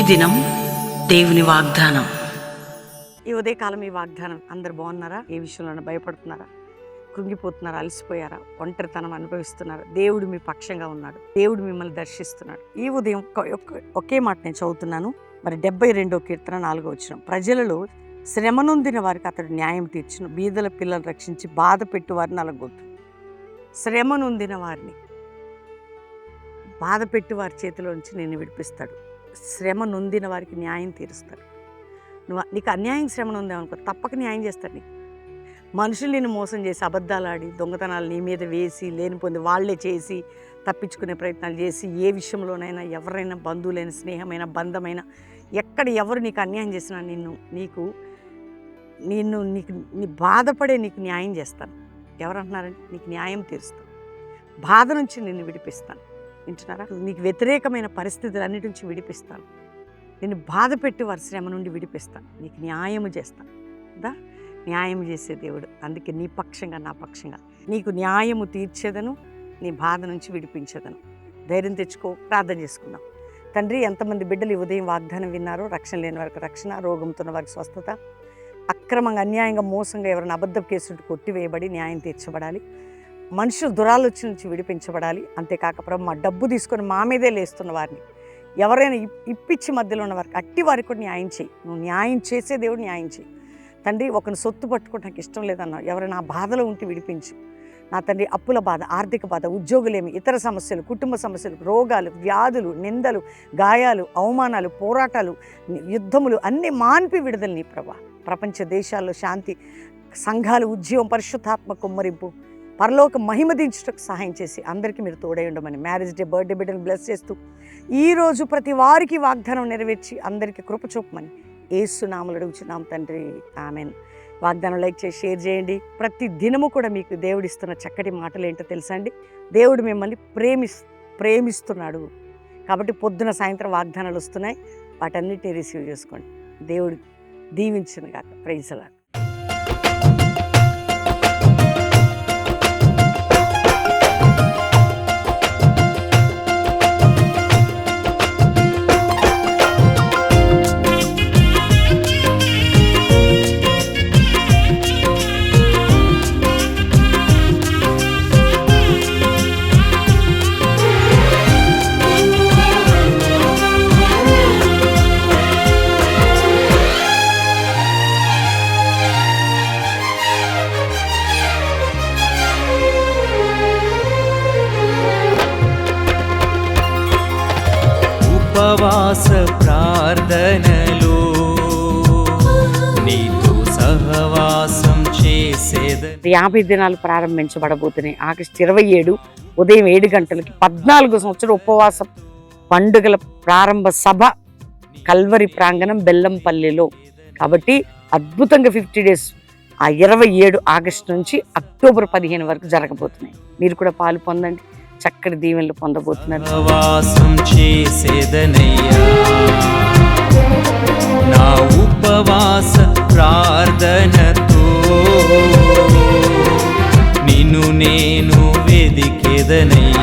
దినం దేవుని వాగ్దానం. ఈ ఉదయకాలం ఈ వాగ్దానం అందరు బాగున్నారా? ఏ విషయంలో భయపడుతున్నారా? కృంగిపోతున్నారా? అలసిపోయారా? ఒంటరితనం అనుభవిస్తున్నారా? దేవుడు మీ పక్షంగా ఉన్నాడు. దేవుడు మిమ్మల్ని దర్శిస్తున్నాడు. ఈ ఉదయం ఒకే మాట నేను చదువుతున్నాను. మరి 72వ కీర్తన 4వ వచనం, ప్రజలలో శ్రమ నొందిన వారికి అతడు న్యాయం తీర్చును, బీదల పిల్లలు రక్షించి బాధ పెట్టు వారిని అలగొట్టు. శ్రమ నొందిన వారిని, బాధ పెట్టి వారి చేతిలో నుంచి నేను విడిపిస్తాడు. శ్రమ నొందిన వారికి న్యాయం తీరుస్తాడు. నీకు అన్యాయం శ్రమ నొందేమనుకో, తప్పక న్యాయం చేస్తాడు నీకు. మనుషులు నేను మోసం చేసి, అబద్ధాలు ఆడి, దొంగతనాలు నీ మీద వేసి, లేని పొంది వాళ్లే చేసి తప్పించుకునే ప్రయత్నాలు చేసి, ఏ విషయంలోనైనా ఎవరైనా, బంధువులైన, స్నేహమైన, బంధమైన, ఎక్కడ ఎవరు నీకు అన్యాయం చేసినా నీకు నీ బాధపడే నీకు న్యాయం చేస్తాను. ఎవరంటున్నారంటే నీకు న్యాయం తీరుస్తాను, బాధ నుంచి నిన్ను విడిపిస్తాను. వింటున్నారా? నీకు వ్యతిరేకమైన పరిస్థితులు అన్నిటి నుంచి విడిపిస్తాను. నిన్ను బాధ పెట్టి వారి శ్రమ నుండి విడిపిస్తాను. నీకు న్యాయము చేస్తాను. న్యాయం చేసే దేవుడు. అందుకే నీ పక్షంగా, నా పక్షంగా నీకు న్యాయము తీర్చేదను, నీ బాధ నుంచి విడిపించేదను. ధైర్యం తెచ్చుకో. ప్రార్థన చేసుకుందాం. తండ్రి, ఎంతమంది బిడ్డలు ఈ ఉదయం వాగ్దానం విన్నారో, రక్షణ లేని వారికి రక్షణ, రోగంతో ఉన్న వారికి స్వస్థత, అక్రమంగా, అన్యాయంగా, మోసంగా ఎవరైనా అబద్ధం కేసులు కొట్టివేయబడి న్యాయం తీర్చబడాలి. మనుషులు దురాలోచన నుంచి విడిపించబడాలి. అంతేకాక ప్రభు, మా డబ్బు తీసుకొని మా మీదే లేస్తున్న వారిని, ఎవరైనా ఇప్పిచ్చి మధ్యలో ఉన్న వారికి, అట్టి వారికి కూడా న్యాయం చేయి. నువ్వు న్యాయం చేసే దేవుడు, న్యాయం చేయి తండ్రి. ఒకరిని సొత్తు పట్టుకుంటే నాకు ఇష్టం లేదన్నావు. ఎవరైనా ఆ బాధలో ఉంటే విడిపించు నా తండ్రి. అప్పుల బాధ, ఆర్థిక బాధ, ఉద్యోగులేమి, ఇతర సమస్యలు, కుటుంబ సమస్యలు, రోగాలు, వ్యాధులు, నిందలు, గాయాలు, అవమానాలు, పోరాటాలు, యుద్ధములు అన్నీ మాన్పి విడుదలని ప్రభా. ప్రపంచ దేశాల్లో శాంతి, సంఘాలు, ఉద్యోగం, పరిశుద్ధాత్మ కుమ్మరింపు, పరలోక మహిమ దించుటకు సహాయం చేసి అందరికీ మీరు తోడై ఉండమని, మ్యారేజ్ డే, బర్త్డే బిడ్డను బ్లెస్ చేస్తూ ఈరోజు ప్రతి వారికి వాగ్దానం నెరవేర్చి అందరికీ కృప చూపమని యేసు నామములో అడుగుచున్నాం తండ్రి, ఆమేన్. వాగ్దానం లైక్ చేసి షేర్ చేయండి. ప్రతి దినము కూడా మీకు దేవుడిస్తున్న చక్కటి మాటలు ఏంటో తెలుసా అండి? దేవుడు మిమ్మల్ని ప్రేమిస్తున్నాడు. కాబట్టి పొద్దున సాయంత్రం వాగ్దానాలు వస్తున్నాయి, వాటన్నిటిని రిసీవ్ చేసుకోండి. దేవుడు దీవించును గాక. Praise the lord. ఉపవాస ప్రార్థనలో నీతో సహవాసం చేసేది. 50 దినాలు ప్రారంభించబడబోతున్నాయి. ఆగస్టు 27 ఉదయం 7 గంటలకి 14 సంవత్సరం ఉపవాస పండుగల ప్రారంభ సభ కల్వరి ప్రాంగణం బెల్లంపల్లిలో. కాబట్టి అద్భుతంగా 50 డేస్, ఆ 27 ఆగస్టు నుంచి అక్టోబర్ 15 వరకు జరగబోతున్నాయి. మీరు కూడా పాలు పొందండి, చక్కటి దీవెనలు పొందబోతున్నారు. ఉపవాసం చేసేదనయ్యా, నా ఉపవాస ప్రార్థనతో నిన్ను నేను వెదికేదనయ్యా.